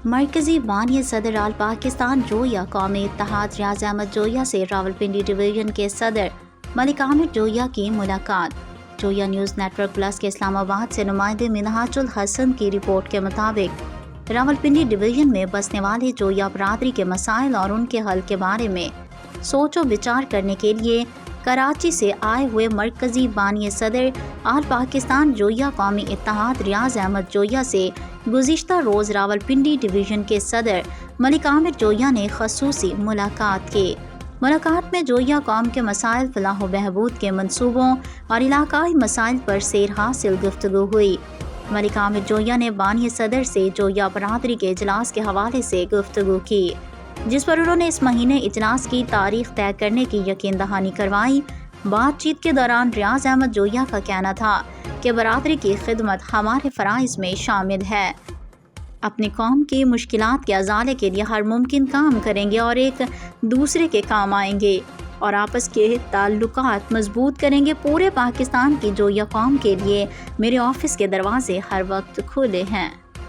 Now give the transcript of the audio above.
مرکزی بانی صدر آل پاکستان جویا قومی اتحاد ریاض احمد جویا سے راولپنڈی ڈویژن کے صدر ملک عامر جویا کی ملاقات۔ جویا نیوز نیٹ ورک پلس کے اسلام آباد سے نمائندے منہاج الحسن کی رپورٹ کے مطابق راولپنڈی ڈویژن میں بسنے والے جویا برادری کے مسائل اور ان کے حل کے بارے میں سوچ و بچار کرنے کے لیے کراچی سے آئے ہوئے مرکزی بانی صدر آل پاکستان جویا قومی اتحاد ریاض احمد جویا سے گزشتہ روز راولپنڈی ڈویژن کے صدر ملک عامر جویا نے خصوصی ملاقات کی۔ ملاقات میں جویا قوم کے مسائل، فلاح و بہبود کے منصوبوں اور علاقائی مسائل پر سیر حاصل گفتگو ہوئی۔ ملک عامر جویا نے بانی صدر سے جویا برادری کے اجلاس کے حوالے سے گفتگو کی، جس پر انہوں نے اس مہینے اجلاس کی تاریخ طے کرنے کی یقین دہانی کروائی۔ بات چیت کے دوران ریاض احمد جویا کا کہنا تھا کہ برادری کی خدمت ہمارے فرائض میں شامل ہے، اپنی قوم کی مشکلات کے ازالے کے لیے ہر ممکن کام کریں گے اور ایک دوسرے کے کام آئیں گے اور آپس کے تعلقات مضبوط کریں گے۔ پورے پاکستان کی جویا قوم کے لیے میرے آفس کے دروازے ہر وقت کھلے ہیں۔